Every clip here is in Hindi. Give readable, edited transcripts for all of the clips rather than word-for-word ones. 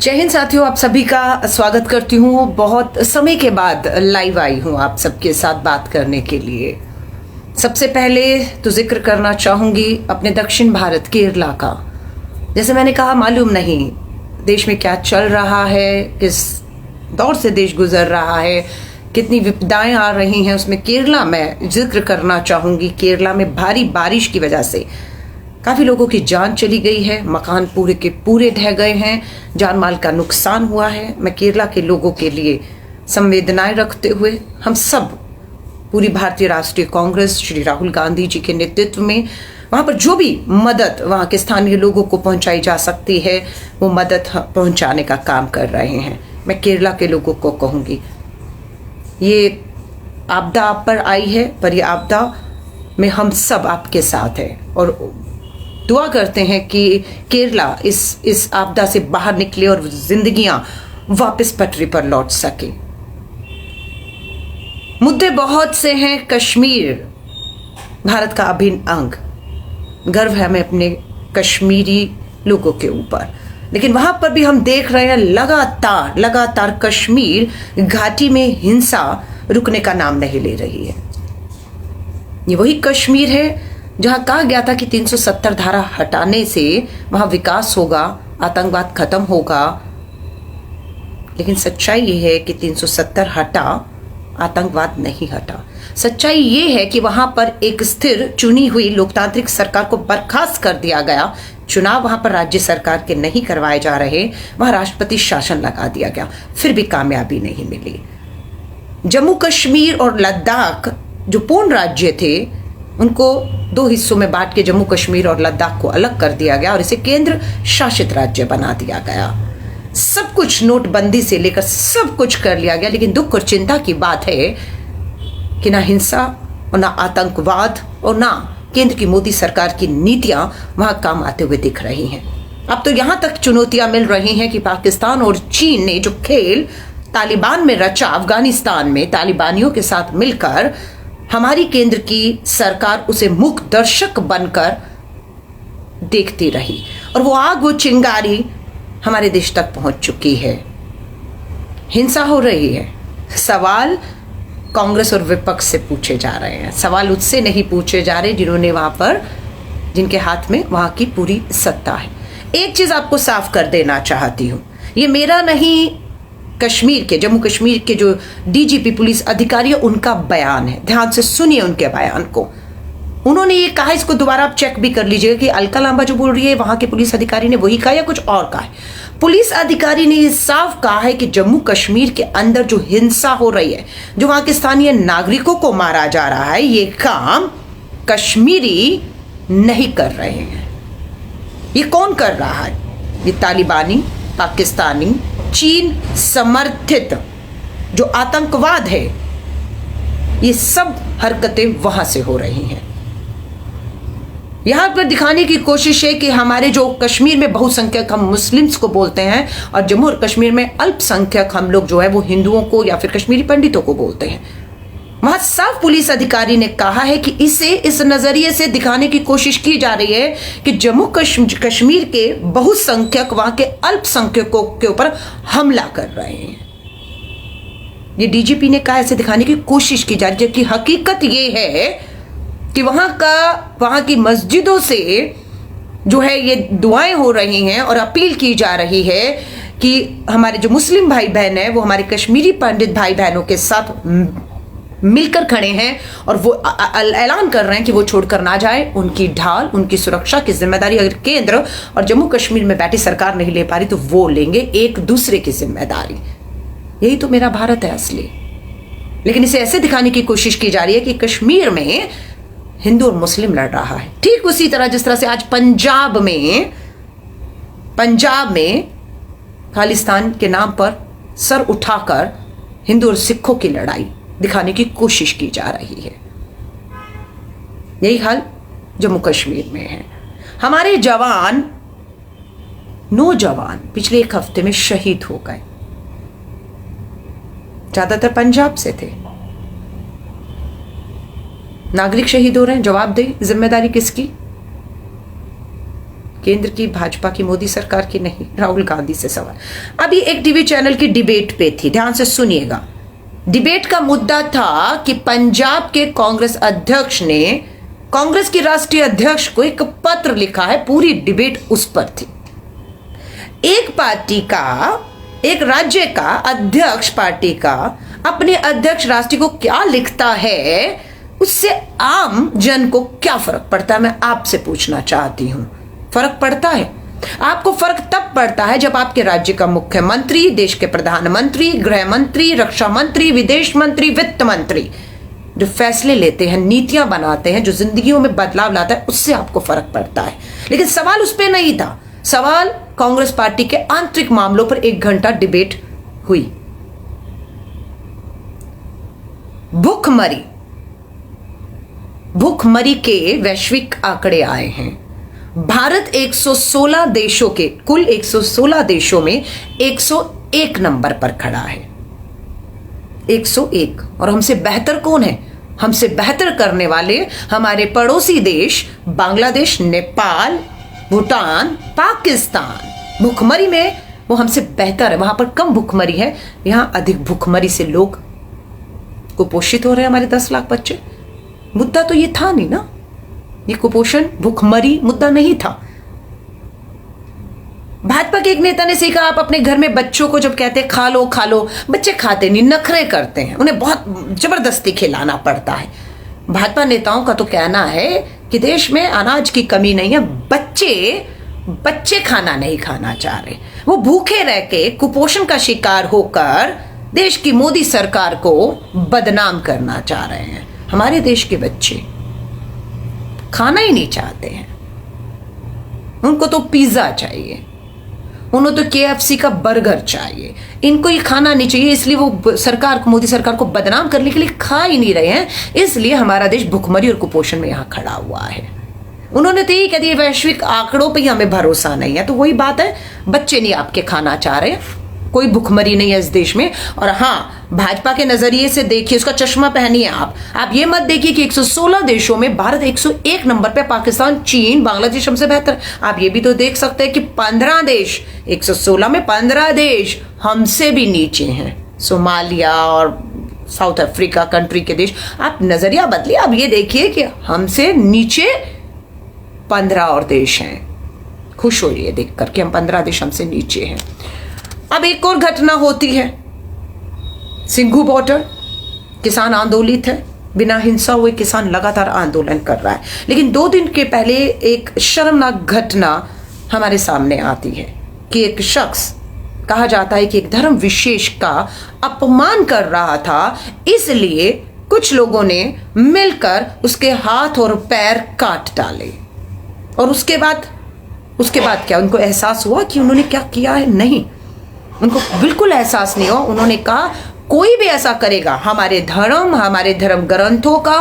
जय हिंद साथियों, आप सभी का स्वागत करती हूँ। बहुत समय के बाद लाइव आई हूँ आप सबके साथ बात करने के लिए। सबसे पहले तो जिक्र करना चाहूँगी अपने दक्षिण भारत केरला का। जैसे मैंने कहा, मालूम नहीं देश में क्या चल रहा है, किस दौर से देश गुजर रहा है, कितनी विपदाएं आ रही हैं। उसमें केरला में जिक्र करना चाहूँगी। केरला में भारी बारिश की वजह से काफ़ी लोगों की जान चली गई है, मकान पूरे के पूरे ढह गए हैं, जान माल का नुकसान हुआ है। मैं केरला के लोगों के लिए संवेदनाएं रखते हुए हम सब, पूरी भारतीय राष्ट्रीय कांग्रेस श्री राहुल गांधी जी के नेतृत्व में वहाँ पर जो भी मदद वहाँ के स्थानीय लोगों को पहुँचाई जा सकती है वो मदद पहुँचाने का काम कर रहे हैं। मैं केरला के लोगों को कहूँगी, ये आपदा आप पर आई है, पर ये आपदा में हम सब आपके साथ हैं और दुआ करते हैं कि केरला इस आपदा से बाहर निकले और जिंदगियां वापस पटरी पर लौट सके। मुद्दे बहुत से हैं। कश्मीर भारत का अभिन्न अंग, गर्व है हमें अपने कश्मीरी लोगों के ऊपर, लेकिन वहां पर भी हम देख रहे हैं लगातार कश्मीर घाटी में हिंसा रुकने का नाम नहीं ले रही है। ये वही कश्मीर है जहां कहा गया था कि 370 धारा हटाने से वहां विकास होगा, आतंकवाद खत्म होगा, लेकिन सच्चाई ये है कि 370 हटा, आतंकवाद नहीं हटा। सच्चाई ये है कि वहां पर एक स्थिर चुनी हुई लोकतांत्रिक सरकार को बर्खास्त कर दिया गया। चुनाव वहां पर राज्य सरकार के नहीं करवाए जा रहे, वहां राष्ट्रपति शासन लगा दिया गया, फिर भी कामयाबी नहीं मिली। जम्मू कश्मीर और लद्दाख जो पूर्ण राज्य थे, उनको दो हिस्सों में बांट के जम्मू कश्मीर और लद्दाख को अलग कर दिया गया और इसे केंद्र शासित राज्य बना दिया गया। सब कुछ नोटबंदी से लेकर सब कुछ कर लिया गया, लेकिन दुख और चिंता की बात है कि ना हिंसा और ना आतंकवाद और ना केंद्र की मोदी सरकार की नीतियां वहां काम आते हुए दिख रही हैं। अब तो यहां तक चुनौतियां मिल रही हैं कि पाकिस्तान और चीन ने जो खेल तालिबान में रचा, अफगानिस्तान में तालिबानियों के साथ मिलकर, हमारी केंद्र की सरकार उसे मूक दर्शक बनकर देखती रही और वो आग, वो चिंगारी हमारे देश तक पहुंच चुकी है। हिंसा हो रही है। सवाल कांग्रेस और विपक्ष से पूछे जा रहे हैं, सवाल उससे नहीं पूछे जा रहे जिन्होंने वहां पर, जिनके हाथ में वहां की पूरी सत्ता है। एक चीज आपको साफ कर देना चाहती हूं, ये मेरा नहीं, कश्मीर के, जम्मू कश्मीर के जो डीजीपी पुलिस अधिकारी है उनका बयान है। ध्यान से सुनिए उनके बयान को। उन्होंने ये कहा, इसको दोबारा आप चेक भी कर लीजिएगा कि अलका लांबा जो बोल रही है वहां के पुलिस अधिकारी ने वही कहा या कुछ और कहा है। पुलिस अधिकारी ने ये साफ कहा है कि जम्मू कश्मीर के अंदर जो हिंसा हो रही है, जो वहां के स्थानीय नागरिकों को मारा जा रहा है, ये काम कश्मीरी नहीं कर रहे हैं। ये कौन कर रहा है? ये तालिबानी, पाकिस्तानी, चीन समर्थित जो आतंकवाद है, ये सब हरकतें वहां से हो रही हैं। यहां पर दिखाने की कोशिश है कि हमारे जो कश्मीर में बहुसंख्यक हम मुस्लिम्स को बोलते हैं और जम्मू और कश्मीर में अल्पसंख्यक हम लोग जो है वो हिंदुओं को या फिर कश्मीरी पंडितों को बोलते हैं। वहां साफ पुलिस अधिकारी ने कहा है कि इसे इस नजरिए से दिखाने की कोशिश की जा रही है कि जम्मू कश्मीर के बहुसंख्यक वहां के अल्पसंख्यकों के ऊपर हमला कर रहे हैं। ये डीजीपी ने कहा, ऐसे दिखाने की कोशिश की जा रही है, जबकि हकीकत ये है कि वहां की मस्जिदों से जो है ये दुआएं हो रही हैं और अपील की जा रही है कि हमारे जो मुस्लिम भाई बहन है वो हमारे कश्मीरी पंडित भाई बहनों के साथ मिलकर खड़े हैं और वो ऐलान कर रहे हैं कि वो छोड़कर ना जाए। उनकी ढाल, उनकी सुरक्षा की जिम्मेदारी अगर केंद्र और जम्मू कश्मीर में बैठी सरकार नहीं ले पा रही तो वो लेंगे एक दूसरे की जिम्मेदारी। यही तो मेरा भारत है असली। लेकिन इसे ऐसे दिखाने की कोशिश की जा रही है कि कश्मीर में हिंदू और मुस्लिम लड़ रहा है। ठीक उसी तरह जिस तरह से आज पंजाब में खालिस्तान के नाम पर सर उठाकर हिंदू और सिखों की लड़ाई दिखाने की कोशिश की जा रही है। यही हाल जम्मू कश्मीर में है। हमारे जवान, नौजवान पिछले एक हफ्ते में शहीद हो गए, ज्यादातर पंजाब से थे। नागरिक शहीद हो रहे हैं, जवाब दे, जिम्मेदारी किसकी? केंद्र की, भाजपा की, मोदी सरकार की नहीं, राहुल गांधी से सवाल। अभी एक टीवी चैनल की डिबेट पे थी, ध्यान से सुनिएगा। डिबेट का मुद्दा था कि पंजाब के कांग्रेस अध्यक्ष ने कांग्रेस की राष्ट्रीय अध्यक्ष को एक पत्र लिखा है, पूरी डिबेट उस पर थी। एक पार्टी का, एक राज्य का अध्यक्ष पार्टी का अपने अध्यक्ष राष्ट्रीय को क्या लिखता है, उससे आम जन को क्या फर्क पड़ता है, मैं आपसे पूछना चाहती हूं। फर्क पड़ता है? आपको फर्क तब पड़ता है जब आपके राज्य का मुख्यमंत्री, देश के प्रधानमंत्री, गृह मंत्री, रक्षा मंत्री, विदेश मंत्री, वित्त मंत्री जो फैसले लेते हैं, नीतियां बनाते हैं, जो जिंदगियों में बदलाव लाता है, उससे आपको फर्क पड़ता है। लेकिन सवाल उस पर नहीं था। सवाल कांग्रेस पार्टी के आंतरिक मामलों पर 1 घंटा डिबेट हुई। भूखमरी के वैश्विक आंकड़े आए हैं। भारत 116 देशों के, कुल 116 देशों में 101 नंबर पर खड़ा है। 101। और हमसे बेहतर कौन है? हमसे बेहतर करने वाले हमारे पड़ोसी देश बांग्लादेश, नेपाल, भूटान, पाकिस्तान। भूखमरी में वो हमसे बेहतर है। वहां पर कम भूखमरी है, यहां अधिक भूखमरी से लोग कुपोषित हो रहे हैं, हमारे 10 लाख बच्चे। मुद्दा तो ये था नहीं ना, ये कुपोषण, भूखमरी मुद्दा नहीं था। भाजपा के एक नेता ने सीखा, आप अपने घर में बच्चों को जब कहते खा लो खा लो, बच्चे खाते नहीं, नखरे करते हैं, उन्हें बहुत जबरदस्ती खिलाना पड़ता है। भाजपा नेताओं का तो कहना है कि देश में अनाज की कमी नहीं है, बच्चे खाना नहीं खाना चाह रहे, वो भूखे रह के कुपोषण का शिकार होकर देश की मोदी सरकार को बदनाम करना चाह रहे हैं। हमारे देश के बच्चे खाना ही नहीं चाहते हैं, उनको तो पिज्जा चाहिए, उन्हें तो KFC का बर्गर चाहिए, इनको ये खाना नहीं चाहिए। इसलिए वो सरकार को, मोदी सरकार को बदनाम करने के लिए खा ही नहीं रहे हैं। इसलिए हमारा देश भुखमरी और कुपोषण में यहां खड़ा हुआ है। उन्होंने तो यही कह दिया, वैश्विक आंकड़ों पे ही हमें भरोसा नहीं है। तो वही बात है, बच्चे नहीं आपके खाना चाह रहे, कोई भुखमरी नहीं है इस देश में। और हाँ, भाजपा के नजरिए से देखिए, उसका चश्मा पहनिए आप ये मत देखिए कि 116 देशों में भारत 101 नंबर पे, पाकिस्तान, चीन, बांग्लादेश हमसे बेहतर। आप ये भी तो देख सकते हैं कि 15 देश, 116 में 15 देश हमसे भी नीचे हैं। सोमालिया और साउथ अफ्रीका कंट्री के देश। आप नजरिया बदलिए, आप ये देखिए कि हमसे नीचे 15 और देश हैं। खुश होइए देखकर कि हम 15 देश हमसे नीचे हैं। अब एक और घटना होती है, सिंघू बॉर्डर, किसान आंदोलित है, बिना हिंसा हुए किसान लगातार आंदोलन कर रहा है। लेकिन 2 दिन के पहले एक शर्मनाक घटना हमारे सामने आती है कि एक शख्स, कहा जाता है कि एक धर्म विशेष का अपमान कर रहा था, इसलिए कुछ लोगों ने मिलकर उसके हाथ और पैर काट डाले। और उसके बाद क्या उनको एहसास हुआ कि उन्होंने क्या किया है? नहीं, उनको बिल्कुल एहसास नहीं हुआ। उन्होंने कहा, कोई भी ऐसा करेगा, हमारे धर्म ग्रंथों का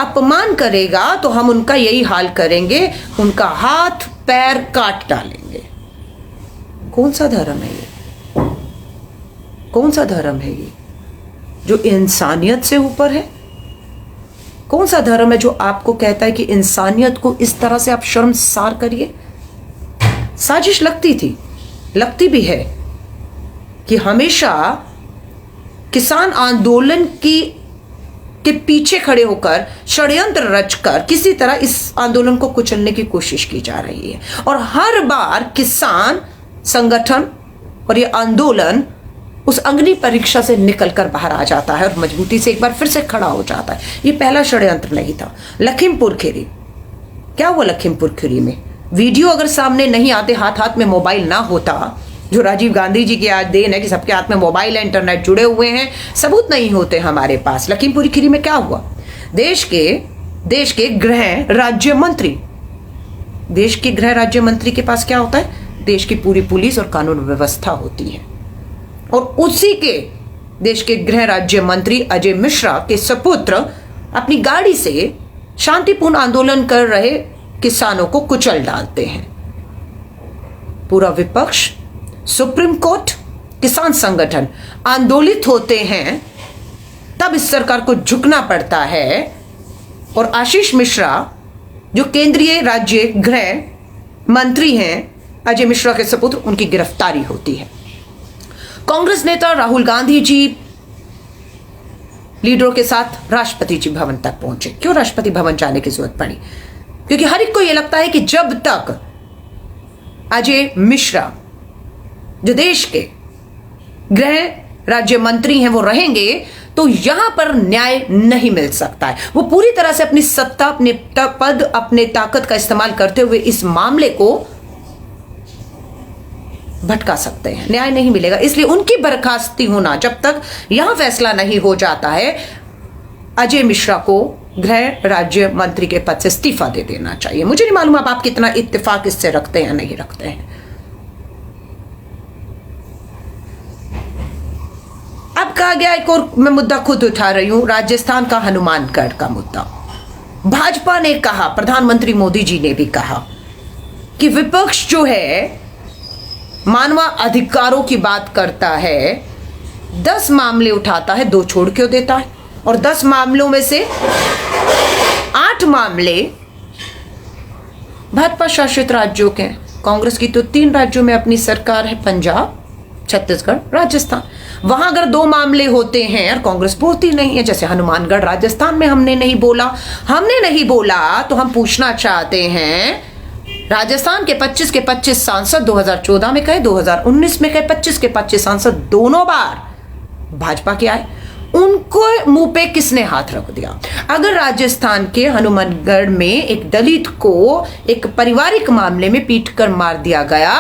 अपमान करेगा, तो हम उनका यही हाल करेंगे, उनका हाथ पैर काट डालेंगे। कौन सा धर्म है ये? कौन सा धर्म है ये जो इंसानियत से ऊपर है? कौन सा धर्म है जो आपको कहता है कि इंसानियत को इस तरह से आप शर्मसार करिए? साजिश लगती भी है कि हमेशा किसान आंदोलन के पीछे खड़े होकर षड्यंत्र रचकर किसी तरह इस आंदोलन को कुचलने की कोशिश की जा रही है। और हर बार किसान संगठन और ये आंदोलन उस अग्नि परीक्षा से निकलकर बाहर आ जाता है और मजबूती से एक बार फिर से खड़ा हो जाता है। ये पहला षड्यंत्र नहीं था। लखीमपुर खीरी, क्या हुआ लखीमपुर खीरी में? वीडियो अगर सामने नहीं आते, हाथ में मोबाइल ना होता, जो राजीव गांधी जी की आज देन है कि सबके हाथ में मोबाइल है, इंटरनेट जुड़े हुए हैं, सबूत नहीं होते हमारे पास। लखीमपुर खीरी में क्या हुआ? देश के गृह राज्य मंत्री, देश के गृह राज्य मंत्री के पास क्या होता है? देश की पूरी पुलिस और कानून व्यवस्था होती है। और उसी के देश के गृह राज्य मंत्री अजय मिश्रा के सपुत्र अपनी गाड़ी से शांतिपूर्ण आंदोलन कर रहे किसानों को कुचल डालते हैं। पूरा विपक्ष, सुप्रीम कोर्ट, किसान संगठन आंदोलित होते हैं, तब इस सरकार को झुकना पड़ता है। और आशीष मिश्रा जो केंद्रीय राज्य गृह मंत्री हैं अजय मिश्रा के सपुत्र, उनकी गिरफ्तारी होती है। कांग्रेस नेता राहुल गांधी जी लीडरों के साथ राष्ट्रपति जी भवन तक पहुंचे। क्यों राष्ट्रपति भवन जाने की जरूरत पड़ी? क्योंकि हर एक को यह लगता है कि जब तक अजय मिश्रा जो देश के गृह राज्य मंत्री हैं वो रहेंगे तो यहां पर न्याय नहीं मिल सकता है। वो पूरी तरह से अपनी सत्ता, अपने पद, अपने ताकत का इस्तेमाल करते हुए इस मामले को भटका सकते हैं, न्याय नहीं मिलेगा। इसलिए उनकी बर्खास्ती होना, जब तक यहां फैसला नहीं हो जाता है, अजय मिश्रा को गृह राज्य मंत्री के पद से इस्तीफा दे देना चाहिए। मुझे नहीं मालूम आप कितना इत्तेफाक इससे रखते हैं या नहीं रखते हैं। अब कहा गया, एक और मैं मुद्दा खुद उठा रही हूं, राजस्थान का हनुमानगढ़ का मुद्दा। भाजपा ने कहा, प्रधानमंत्री मोदी जी ने भी कहा कि विपक्ष जो है मानवाधिकारों की बात करता है, 10 मामले उठाता है, 2 छोड़ क्यों देता है? और 10 मामलों में से 8 मामले भाजपा शासित राज्यों के हैं। कांग्रेस की तो 3 राज्यों में अपनी सरकार है, पंजाब, छत्तीसगढ़, राजस्थान। वहां अगर 2 मामले होते हैं और कांग्रेस बोलती नहीं है, जैसे हनुमानगढ़ राजस्थान में हमने नहीं बोला तो हम पूछना चाहते हैं, राजस्थान के 25 के 25 सांसद 2014 में कहे, 2019 में कहे, 25 के 25 सांसद दोनों बार भाजपा के आए, उनको मुंह पे किसने हाथ रख दिया? अगर राजस्थान के हनुमानगढ़ में एक दलित को एक पारिवारिक मामले में पीटकर मार दिया गया,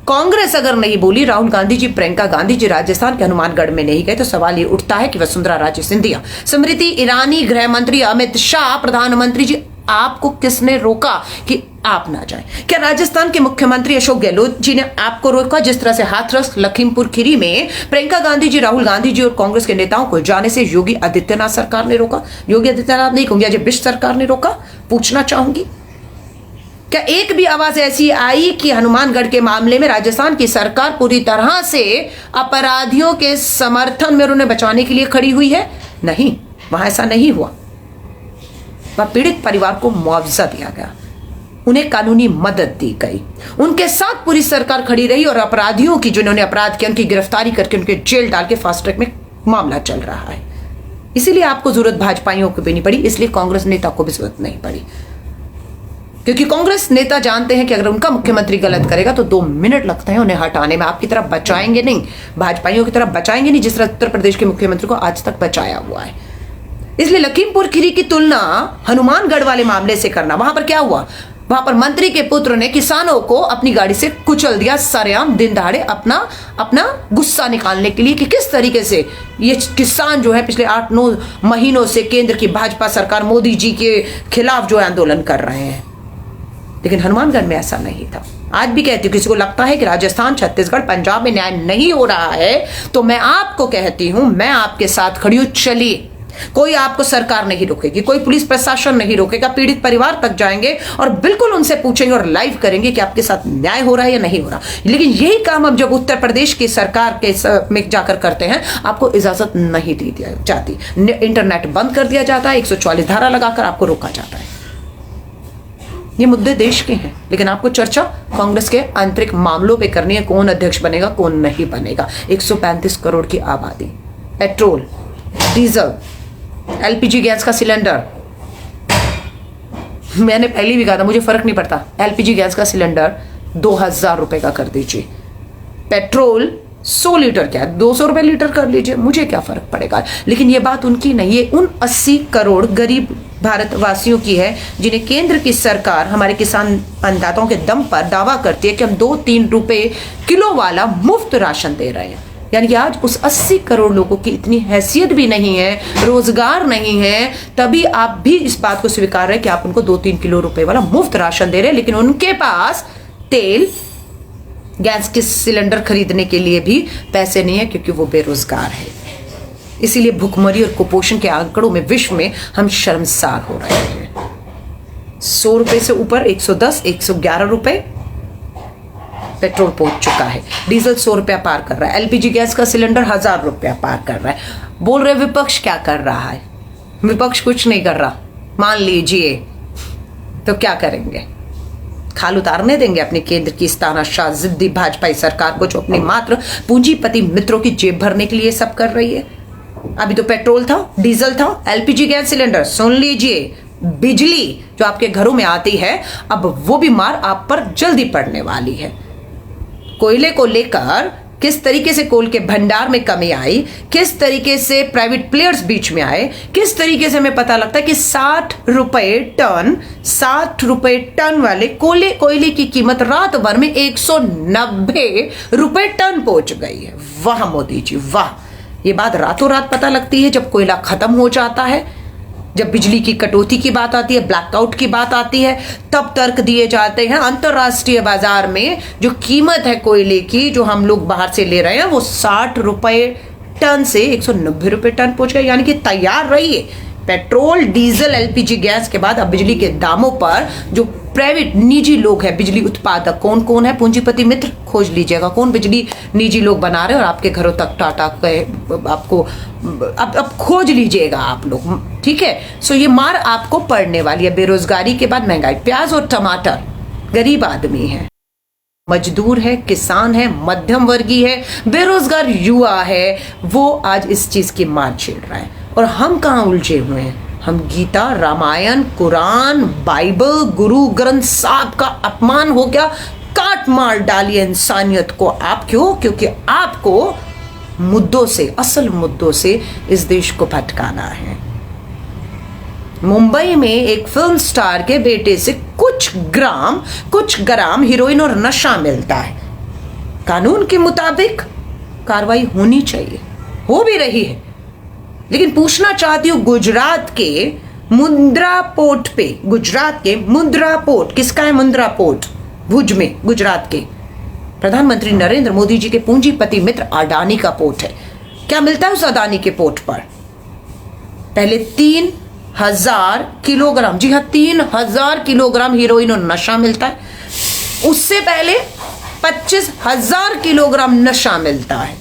कांग्रेस अगर नहीं बोली, राहुल गांधी जी, प्रियंका गांधी जी राजस्थान के हनुमानगढ़ में नहीं गए, तो सवाल ये उठता है कि वसुंधरा राजे सिंधिया, स्मृति ईरानी, गृह मंत्री अमित शाह, प्रधानमंत्री जी, आपको किसने रोका कि आप ना जाएं? क्या राजस्थान के मुख्यमंत्री अशोक गहलोत जी ने आपको रोका? जिस तरह से हाथरस लखीमपुर खीरी में प्रियंका गांधी जी, राहुल गांधी जी और कांग्रेस के नेताओं को जाने से योगी आदित्यनाथ सरकार ने रोका। योगी आदित्यनाथ नहीं कहूंगी, अजय बिष्ट सरकार ने रोका। पूछना चाहूंगी, क्या एक भी आवाज ऐसी आई कि हनुमानगढ़ के मामले में राजस्थान की सरकार पूरी तरह से अपराधियों के समर्थन में उन्हें बचाने के लिए खड़ी हुई है? नहीं, वहां ऐसा नहीं हुआ। वह पीड़ित परिवार को मुआवजा दिया गया, उन्हें कानूनी मदद दी गई, उनके साथ पूरी सरकार खड़ी रही और अपराधियों की, जिन्होंने अपराध किया, उनकी गिरफ्तारी करके उनके जेल डाल के फास्ट ट्रैक में मामला चल रहा है। इसीलिए आपको जरूरत भाजपाइयों को भी नहीं पड़ी, इसलिए कांग्रेस नेता को भी जरूरत नहीं पड़ी, क्योंकि कांग्रेस नेता जानते हैं कि अगर उनका मुख्यमंत्री गलत करेगा तो 2 मिनट लगते हैं उन्हें हटाने में। आपकी तरफ बचाएंगे नहीं, भाजपाइयों की तरफ बचाएंगे नहीं, जिस तरह उत्तर प्रदेश के मुख्यमंत्री को आज तक बचाया हुआ है। इसलिए लखीमपुर खीरी की तुलना हनुमानगढ़ वाले मामले से करना, वहां पर क्या हुआ? वहां पर मंत्री के पुत्र ने किसानों को अपनी गाड़ी से कुचल दिया सरेआम, दिन दहाड़े, अपना गुस्सा निकालने के लिए कि किस तरीके से ये किसान जो है पिछले 8-9 महीनों से केंद्र की भाजपा सरकार, मोदी जी के खिलाफ जो आंदोलन कर रहे हैं। लेकिन हनुमानगढ़ में ऐसा नहीं था। आज भी कहती हूँ, किसी को लगता है कि राजस्थान, छत्तीसगढ़, पंजाब में न्याय नहीं हो रहा है, तो मैं आपको कहती हूं, मैं आपके साथ खड़ी हूं, चलिए। कोई आपको सरकार नहीं रोकेगी, कोई पुलिस प्रशासन नहीं रोकेगा, पीड़ित परिवार तक जाएंगे और बिल्कुल उनसे पूछेंगे और लाइव करेंगे कि आपके साथ न्याय हो रहा है या नहीं हो रहा। लेकिन यही काम हम जब उत्तर प्रदेश की सरकार के में जाकर करते हैं, आपको इजाजत नहीं दी जाती, इंटरनेट बंद कर दिया जाता है, 144 धारा लगाकर आपको रोका जाता है। ये मुद्दे देश के हैं, लेकिन आपको चर्चा कांग्रेस के आंतरिक मामलों पे करनी है, कौन अध्यक्ष बनेगा, कौन नहीं बनेगा। 135 करोड़ की आबादी, पेट्रोल, डीजल, एलपीजी गैस का सिलेंडर, मैंने पहले भी कहा था मुझे फर्क नहीं पड़ता, एलपीजी गैस का सिलेंडर 2000 रुपए का कर दीजिए, पेट्रोल 100 लीटर क्या है, 200 रुपए लीटर कर लीजिए, मुझे क्या फर्क पड़ेगा। लेकिन ये बात उनकी नहीं, ये उन 80 करोड़ गरीब भारतवासियों की है जिन्हें केंद्र की सरकार हमारे किसान अन्नदाताओं के दम पर दावा करती है कि हम 2-3 रुपए किलो वाला मुफ्त राशन दे रहे हैं। यानी कि आज उस 80 करोड़ लोगों की इतनी हैसियत भी नहीं है, रोजगार नहीं है, तभी आप भी इस बात को स्वीकार रहे कि आप उनको 2-3 किलो रुपए वाला मुफ्त राशन दे रहे हैं, लेकिन उनके पास तेल, गैस के सिलेंडर खरीदने के लिए भी पैसे नहीं है, क्योंकि वो बेरोजगार है। इसीलिए भूखमरी और कुपोषण के आंकड़ों में विश्व में हम शर्मसार हो रहे हैं। 100 रुपए से ऊपर 110, 111 रुपए पेट्रोल पहुंच चुका है, डीजल 100 रुपया पार कर रहा है, एलपीजी गैस का सिलेंडर 1000 रुपया पार कर रहा है। बोल रहे विपक्ष क्या कर रहा है? विपक्ष कुछ नहीं कर रहा, मान लीजिए, तो क्या करेंगे? खाल उतारने देंगे अपने केंद्र की इस तानाशाह जिद्दी भाजपाई सरकार को, जो अपने मात्र पूंजीपति मित्रों की जेब भरने के लिए सब कर रही है। अभी तो पेट्रोल था, डीजल था, एलपीजी गैस सिलेंडर, सुन लीजिए, बिजली जो आपके घरों में आती है, अब वो भी मार आप पर जल्दी पड़ने वाली है। कोयले को लेकर किस तरीके से कोल के भंडार में कमी आई, किस तरीके से प्राइवेट प्लेयर्स बीच में आए, किस तरीके से हमें पता लगता है कि 60 रुपए टन वाले कोयले की कीमत रात भर में 190 रुपए टन पहुंच गई है। वाह मोदी जी वाह। ये बात रातों रात पता लगती है जब कोयला खत्म हो जाता है, जब बिजली की कटौती की बात आती है, ब्लैकआउट की बात आती है, तब तर्क दिए जाते हैं। अंतरराष्ट्रीय बाजार में जो कीमत है कोयले की, जो हम लोग बाहर से ले रहे हैं, वो 60 रुपए टन से 190 रुपए टन पहुंच गए। यानी कि तैयार रहिए, पेट्रोल, डीजल, एलपीजी गैस के बाद अब बिजली के दामों पर जो प्राइवेट निजी लोग हैं, बिजली उत्पादक कौन कौन है, पूंजीपति मित्र खोज लीजिएगा, कौन बिजली निजी लोग बना रहे हैं और आपके घरों तक टाटा आपको अब खोज लीजिएगा आप लोग, ठीक है। सो ये मार आपको पड़ने वाली है। बेरोजगारी के बाद महंगाई, प्याज और टमाटर, गरीब आदमी है, मजदूर है, किसान है, मध्यम वर्गीय है, बेरोजगार युवा है, वो आज इस चीज की मार झेल रहा है। और हम कहाँ उलझे हुए हैं? हम गीता, रामायण, कुरान, बाइबल, गुरु ग्रंथ साहब का अपमान हो गया, काट मार डाली इंसानियत को। आप क्यों? क्योंकि आपको मुद्दों से, असल मुद्दों से इस देश को भटकाना है। मुंबई में एक फिल्म स्टार के बेटे से कुछ ग्राम हीरोइन और नशा मिलता है। कानून के मुताबिक कार्रवाई होनी चाहिए, हो भी रही है। लेकिन पूछना चाहती हूं, गुजरात के मुंद्रा पोर्ट पे, गुजरात के मुंद्रा पोर्ट, किसका है मुंद्रा पोर्ट? भुज में, गुजरात के प्रधानमंत्री नरेंद्र मोदी जी के पूंजीपति मित्र अडानी का पोर्ट है। क्या मिलता है उस अडानी के पोर्ट पर? पहले 3000 किलोग्राम, जी हाँ 3000 किलोग्राम हीरोइन और नशा मिलता है। उससे पहले 25,000 किलोग्राम नशा मिलता है।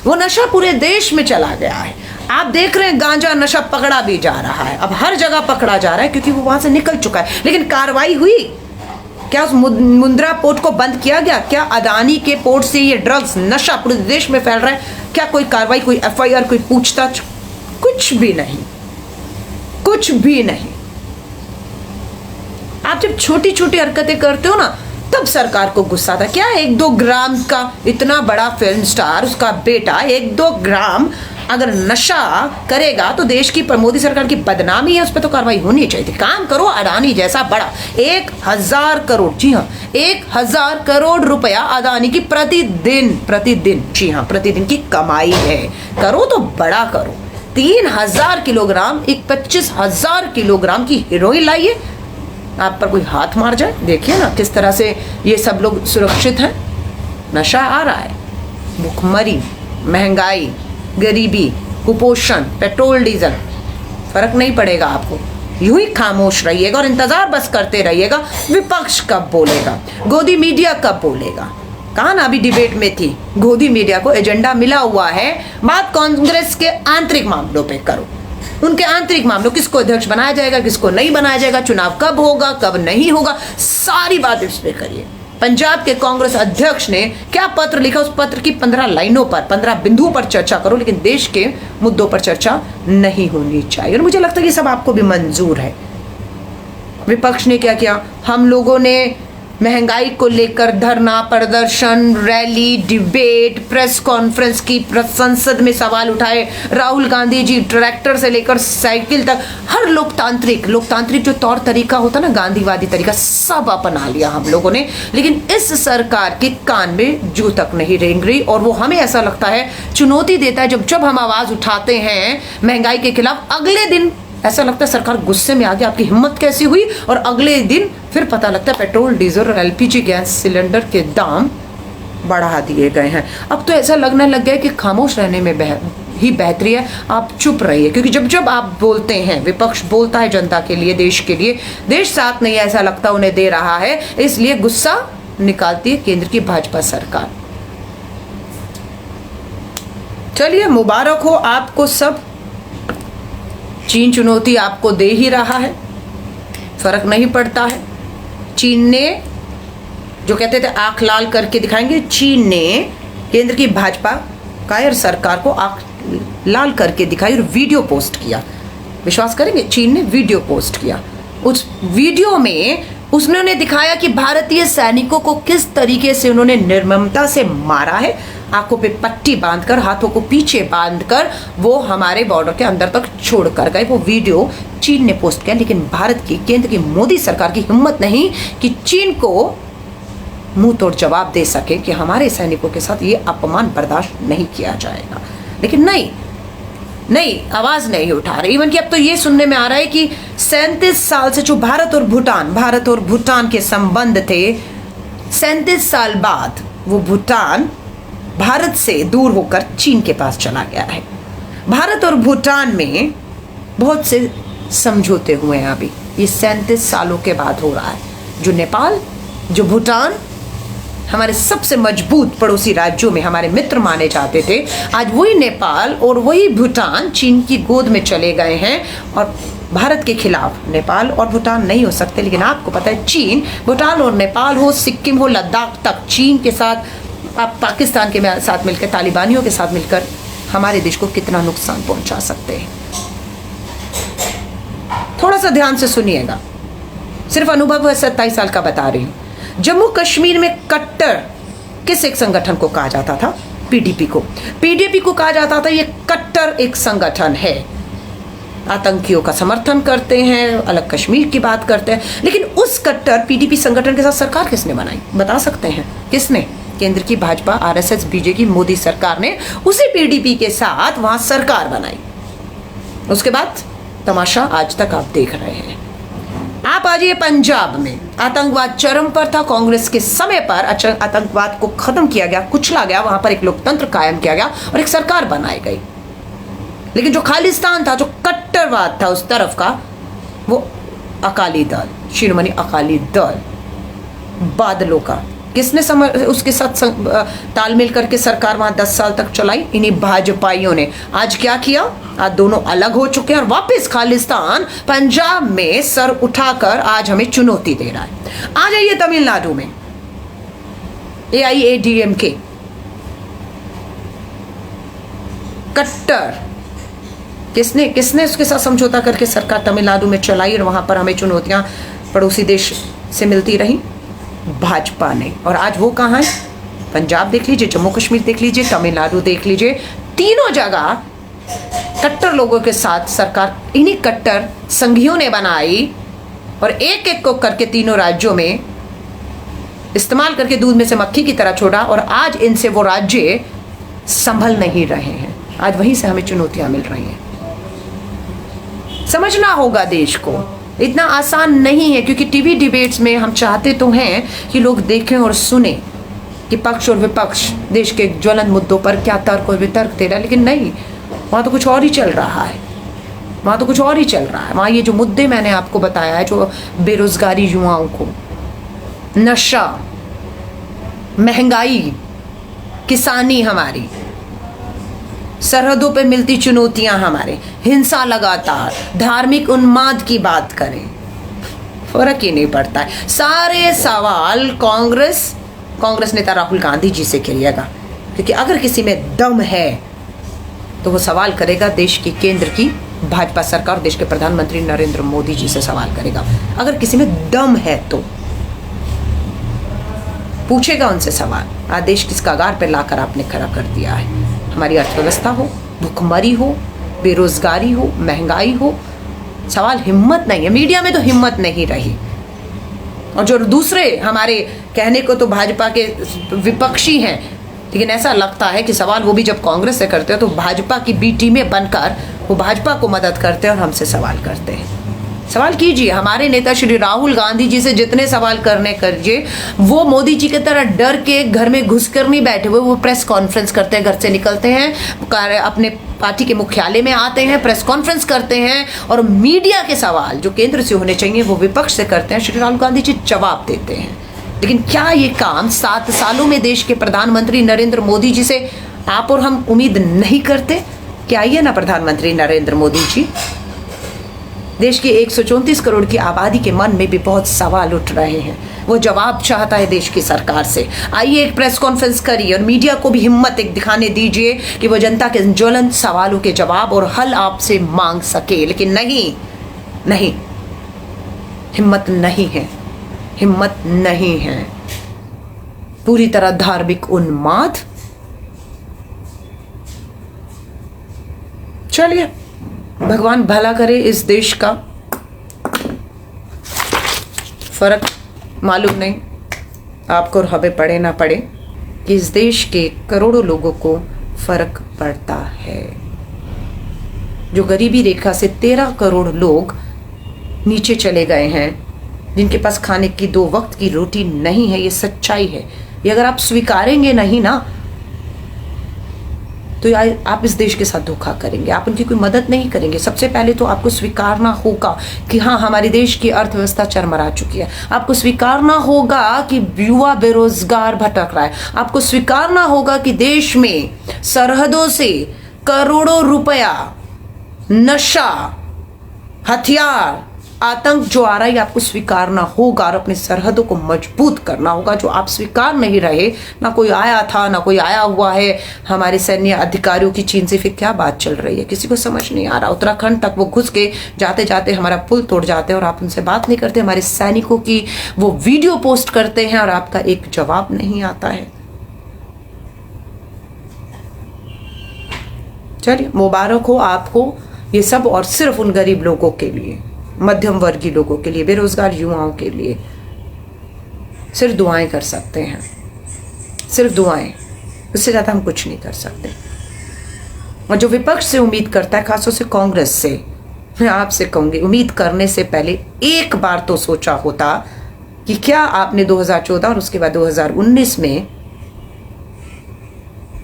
वो नशा पूरे देश में चला गया है। आप देख रहे हैं गांजा नशा पकड़ा भी जा रहा है, अब हर जगह पकड़ा जा रहा है क्योंकि वो वहां से निकल चुका है। लेकिन कार्रवाई हुई क्या? उस मुंद्रा पोर्ट को बंद किया गया क्या? अडानी के पोर्ट से ये ड्रग्स नशा पूरे देश में फैल रहा है, क्या कोई कार्रवाई, कोई एफआईआर, कोई पूछताछ? कुछ भी नहीं, कुछ भी नहीं। आप जब छोटी छोटी हरकतें करते हो ना, तब सरकार को गुस्सा आता। क्या 1-2 ग्राम का इतना बड़ा फिल्म स्टार, उसका बेटा 1-2 ग्राम अगर नशा करेगा तो देश की मोदी सरकार की बदनामी है, उस पर तो कार्रवाई होनी चाहिए थी। काम करो, अडानी जैसा बड़ा 1000 करोड़, जी हाँ 1000 करोड़ रुपया अडानी की प्रतिदिन, जी हाँ प्रतिदिन की कमाई है। करो तो बड़ा करो। 3000 किलोग्राम, 25,000 किलोग्राम की हीरोइन लाइए, आप पर कोई हाथ मार जाए। देखिए ना किस तरह से ये सब लोग सुरक्षित हैं। नशा आ रहा है, भुखमरी, महंगाई, गरीबी, कुपोषण, पेट्रोल डीजल, फर्क नहीं पड़ेगा आपको। यूं ही खामोश रहिएगा और इंतजार बस करते रहिएगा विपक्ष कब बोलेगा, गोदी मीडिया कब बोलेगा। कहा ना अभी डिबेट में थी, गोदी मीडिया को एजेंडा मिला हुआ है, बात कांग्रेस के आंतरिक मामलों पे करो। उनके आंतरिक मामलों, किसको अध्यक्ष बनाया जाएगा, किसको नहीं बनाया जाएगा, चुनाव कब होगा, कब नहीं होगा, सारी बात इस पे करिए। पंजाब के कांग्रेस अध्यक्ष ने क्या पत्र लिखा, उस पत्र की 15 लाइनों पर, 15 बिंदुओं पर चर्चा करो, लेकिन देश के मुद्दों पर चर्चा नहीं होनी चाहिए। और मुझे लगता है कि सब आपको भी मंजूर है। विपक्ष ने क्या किया? हम लोगों ने महंगाई को लेकर धरना प्रदर्शन, रैली, डिबेट, प्रेस कॉन्फ्रेंस की, संसद में सवाल उठाए। राहुल गांधी जी ट्रैक्टर से लेकर साइकिल तक हर लोकतांत्रिक जो तौर तरीका होता ना, गांधीवादी तरीका, सब अपना लिया हम लोगों ने। लेकिन इस सरकार के कान में जू तक नहीं रेंग रही और वो हमें ऐसा लगता है चुनौती देता है। जब हम आवाज उठाते हैं महंगाई के खिलाफ, अगले दिन ऐसा लगता है सरकार गुस्से में आ गई, आपकी हिम्मत कैसी हुई? और अगले दिन फिर पता लगता है पेट्रोल, डीजल और एलपीजी गैस सिलेंडर के दाम बढ़ा दिए गए हैं। अब तो ऐसा लगने लग गया कि खामोश रहने में ही बेहतरी है, आप चुप रहिए। क्योंकि जब आप बोलते हैं, विपक्ष बोलता है जनता के लिए, देश के लिए, देश साथ नहीं ऐसा लगता उन्हें दे रहा है, इसलिए गुस्सा निकालती है केंद्र की भाजपा सरकार। चलिए मुबारक हो आपको सब। चीन चुनौती आपको दे ही रहा है, फर्क नहीं पड़ता है। चीन ने जो कहते थे आंख लाल करके दिखाएंगे, चीन ने केंद्र की भाजपा कायर सरकार को आंख लाल करके दिखाई और वीडियो पोस्ट किया। विश्वास करेंगे, चीन ने वीडियो पोस्ट किया। उस वीडियो में उसने दिखाया कि भारतीय सैनिकों को किस तरीके से उन्होंने निर्ममता से मारा है। आंखों पे पट्टी बांधकर, हाथों को पीछे बांधकर वो हमारे बॉर्डर के अंदर तक छोड़ कर गए। वो वीडियो चीन ने पोस्ट किया, लेकिन भारत की केंद्र की मोदी सरकार की हिम्मत नहीं कि चीन को मुंह तोड़ जवाब दे सके कि हमारे सैनिकों के साथ ये अपमान बर्दाश्त नहीं किया जाएगा। लेकिन नहीं, आवाज नहीं उठा रहे। इवन कि अब तो ये सुनने में आ रहा है कि 37 साल से जो भारत और भूटान के संबंध थे, 37 साल बाद वो भूटान भारत से दूर होकर चीन के पास चला गया है। भारत और भूटान में बहुत से समझौते हुए हैं। अभी ये 37 सालों के बाद हो रहा है। जो नेपाल, जो भूटान हमारे सबसे मजबूत पड़ोसी राज्यों में हमारे मित्र माने जाते थे, आज वही नेपाल और वही भूटान चीन की गोद में चले गए हैं। और भारत के खिलाफ नेपाल और भूटान नहीं हो सकते। लेकिन आपको पता है, चीन, भूटान और नेपाल हो, सिक्किम हो, लद्दाख तक चीन के साथ, आप पाकिस्तान के साथ मिलकर, तालिबानियों के साथ मिलकर हमारे देश को कितना नुकसान पहुंचा सकते हैं। थोड़ा सा ध्यान से सुनिएगा, सिर्फ अनुभव है, 27 साल का बता रही हूं। जम्मू कश्मीर में कट्टर किस एक संगठन को कहा जाता था? पीडीपी को कहा जाता था। ये कट्टर एक संगठन है, आतंकियों का समर्थन करते हैं, अलग कश्मीर की बात करते हैं। लेकिन उस कट्टर पीडीपी संगठन के साथ सरकार किसने बनाई, बता सकते हैं? किसने? केंद्र की भाजपा, आरएसएस, बीजेपी, मोदी सरकार ने उसी पीडीपी के साथ वहां सरकार बनाई। उसके बाद तमाशा आज तक आप देख रहे हैं। आप आज ये पंजाब में आतंकवाद चरम पर था। कांग्रेस के समय पर आतंकवाद को खत्म किया गया, कुचला गया, वहां पर एक लोकतंत्र कायम किया गया और एक सरकार बनाई गई। लेकिन जो खालिस्तान था, जो कट्टरवाद था उस तरफ का, वो अकाली दल, शिरोमणि अकाली दल, बादलों का, किसने उसके साथ तालमेल करके सरकार वहां 10 साल तक चलाई? इन्हीं भाजपाइयों ने। आज क्या किया? आज दोनों अलग हो चुके हैं और वापस खालिस्तान पंजाब में सर उठाकर आज हमें चुनौती दे रहा है। आ जाइए तमिलनाडु में, AIADMK कट्टर, किसने उसके साथ समझौता करके सरकार तमिलनाडु में चलाई और वहां पर हमें चुनौतियां पड़ोसी देश से मिलती रही? भाजपा ने। और आज वो कहां है? पंजाब देख लीजिए, जम्मू कश्मीर देख लीजिए, तमिलनाडु देख लीजिए, तीनों जगह कट्टर लोगों के साथ सरकार इन्हीं कट्टर संघियों ने बनाई और एक एक को करके तीनों राज्यों में इस्तेमाल करके दूध में से मक्खी की तरह छोड़ा। और आज इनसे वो राज्य संभल नहीं रहे हैं। आज वहीं से हमें चुनौतियां मिल रही हैं। समझना होगा देश को, इतना आसान नहीं है। क्योंकि टीवी डिबेट्स में हम चाहते तो हैं कि लोग देखें और सुने कि पक्ष और विपक्ष देश के ज्वलन मुद्दों पर क्या तर्क और वितर्क दे रहा है, लेकिन नहीं, वहाँ तो कुछ और ही चल रहा है। वहाँ ये जो मुद्दे मैंने आपको बताया है, जो बेरोजगारी युवाओं को, नशा, महंगाई, किसानी, हमारी सरहदों पे मिलती चुनौतियां, हमारे हिंसा लगातार, धार्मिक उन्माद की बात करें, फर्क ही नहीं पड़ता है। सारे सवाल कांग्रेस नेता राहुल गांधी जी से करिएगा। क्योंकि अगर किसी में दम है तो वो सवाल करेगा देश की केंद्र की भाजपा सरकार, देश के प्रधानमंत्री नरेंद्र मोदी जी से सवाल करेगा। अगर किसी में दम है तो पूछेगा उनसे सवाल। आज देश किस कगार पर लाकर आपने खड़ा कर दिया है? हमारी अर्थव्यवस्था हो, भुखमरी हो, बेरोजगारी हो, महंगाई हो, सवाल हिम्मत नहीं है। मीडिया में तो हिम्मत नहीं रही। और जो दूसरे हमारे कहने को तो भाजपा के विपक्षी हैं, लेकिन ऐसा लगता है कि सवाल वो भी जब कांग्रेस से करते हैं तो भाजपा की बी टीमें बनकर वो भाजपा को मदद करते हैं और हमसे सवाल करते हैं। सवाल कीजिए हमारे नेता श्री राहुल गांधी जी से, जितने सवाल करने करिए। वो मोदी जी की तरह डर के घर में घुसकर नहीं बैठे हुए, वो प्रेस कॉन्फ्रेंस करते हैं, घर से निकलते हैं, अपने पार्टी के मुख्यालय में आते हैं, प्रेस कॉन्फ्रेंस करते हैं और मीडिया के सवाल जो केंद्र से होने चाहिए वो विपक्ष से करते हैं। श्री राहुल गांधी जी जवाब देते हैं। लेकिन क्या ये काम 7 सालों में देश के प्रधानमंत्री नरेंद्र मोदी जी से आप और हम उम्मीद नहीं करते? क्या आइए ना प्रधानमंत्री नरेंद्र मोदी जी, देश की 134 करोड़ की आबादी के मन में भी बहुत सवाल उठ रहे हैं। वो जवाब चाहता है देश की सरकार से। आइए एक प्रेस कॉन्फ्रेंस करिए और मीडिया को भी हिम्मत एक दिखाने दीजिए कि वो जनता के ज्वलंत सवालों के जवाब और हल आपसे मांग सके। लेकिन नहीं, नहीं, हिम्मत नहीं है, हिम्मत नहीं है। पूरी तरह धार्मिक उन्माद। चलिए, भगवान भला करे। इस देश का फर्क मालूम नहीं आपको और हमें पड़े ना पड़े कि इस देश के करोड़ों लोगों को फर्क पड़ता है। जो गरीबी रेखा से 13 करोड़ लोग नीचे चले गए हैं, जिनके पास खाने की 2 वक्त की रोटी नहीं है, ये सच्चाई है। ये अगर आप स्वीकारेंगे नहीं ना, तो आप इस देश के साथ धोखा करेंगे, आप उनकी कोई मदद नहीं करेंगे। सबसे पहले तो आपको स्वीकारना होगा कि हाँ, हमारे देश की अर्थव्यवस्था चरमरा चुकी है। आपको स्वीकारना होगा कि युवा बेरोजगार भटक रहा है। आपको स्वीकारना होगा कि देश में सरहदों से करोड़ों रुपया, नशा, हथियार, आतंक जो आ रहा है, आपको स्वीकारना होगा और अपनी सरहदों को मजबूत करना होगा, जो आप स्वीकार नहीं रहे। ना कोई आया था, ना कोई आया हुआ है। हमारे सैन्य अधिकारियों की चीन से फिर क्या बात चल रही है, किसी को समझ नहीं आ रहा। उत्तराखंड तक वो घुस के जाते जाते हमारा पुल तोड़ जाते हैं और आप उनसे बात नहीं करते। हमारे सैनिकों की वो वीडियो पोस्ट करते हैं और आपका एक जवाब नहीं आता है। चलिए, मुबारक हो आपको ये सब, और सिर्फ उन गरीब लोगों के लिए, मध्यम वर्गीय लोगों के लिए, बेरोजगार युवाओं के लिए सिर्फ दुआएं कर सकते हैं, सिर्फ दुआएं। उससे ज़्यादा हम कुछ नहीं कर सकते। और जो विपक्ष से उम्मीद करता है, खासतौर से कांग्रेस से, मैं आपसे कहूंगी, उम्मीद करने से पहले एक बार तो सोचा होता कि क्या आपने 2014 और उसके बाद 2019 में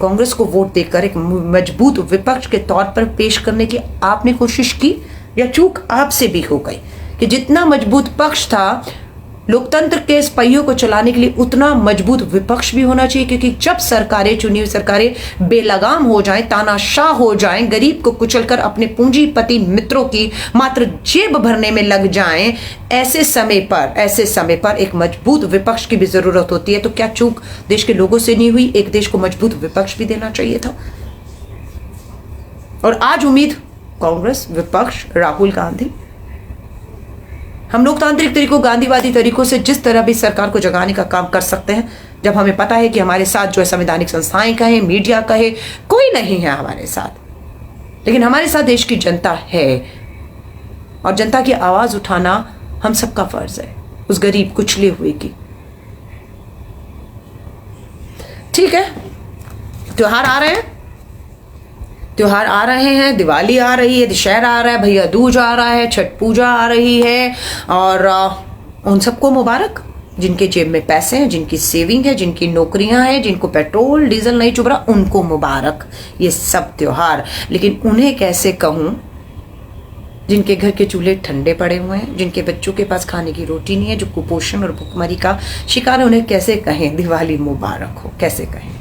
कांग्रेस को वोट देकर एक मजबूत विपक्ष के तौर पर पेश करने की आपने कोशिश की, या चूक आपसे भी हो गई कि जितना मजबूत पक्ष था लोकतंत्र के इस पहियों को चलाने के लिए, उतना मजबूत विपक्ष भी होना चाहिए। क्योंकि जब सरकारें, चुनी हुई सरकारें बेलगाम हो जाएं, तानाशाह हो जाएं, गरीब को कुचलकर अपने पूंजीपति मित्रों की मात्र जेब भरने में लग जाएं, ऐसे समय पर एक मजबूत विपक्ष की भी जरूरत होती है। तो क्या चूक देश के लोगों से नहीं हुई? एक देश को मजबूत विपक्ष भी देना चाहिए था। और आज उम्मीद कांग्रेस, विपक्ष, राहुल गांधी, हम लोकतांत्रिक तरीकों, गांधीवादी तरीकों से जिस तरह भी सरकार को जगाने का काम कर सकते हैं, जब हमें पता है कि हमारे साथ जो है संवैधानिक संस्थाएं कहे, मीडिया कहे, कोई नहीं है हमारे साथ, लेकिन हमारे साथ देश की जनता है और जनता की आवाज उठाना हम सबका फर्ज है, उस गरीब कुचले हुए की। ठीक है, त्योहार आ रहे हैं, दिवाली आ रही है, दशहरा आ रहा है, भैया दूज आ रहा है, छठ पूजा आ रही है, और उन सबको मुबारक, जिनके जेब में पैसे हैं, जिनकी सेविंग है, जिनकी नौकरियां हैं, जिनको पेट्रोल डीजल नहीं चुभ रहा, उनको मुबारक ये सब त्योहार। लेकिन उन्हें कैसे कहूं जिनके घर के चूल्हे ठंडे पड़े हुए हैं, जिनके बच्चों के पास खाने की रोटी नहीं है, जो कुपोषण और भुखमरी का शिकार है, उन्हें कैसे कहें दिवाली मुबारक हो? कैसे कहें?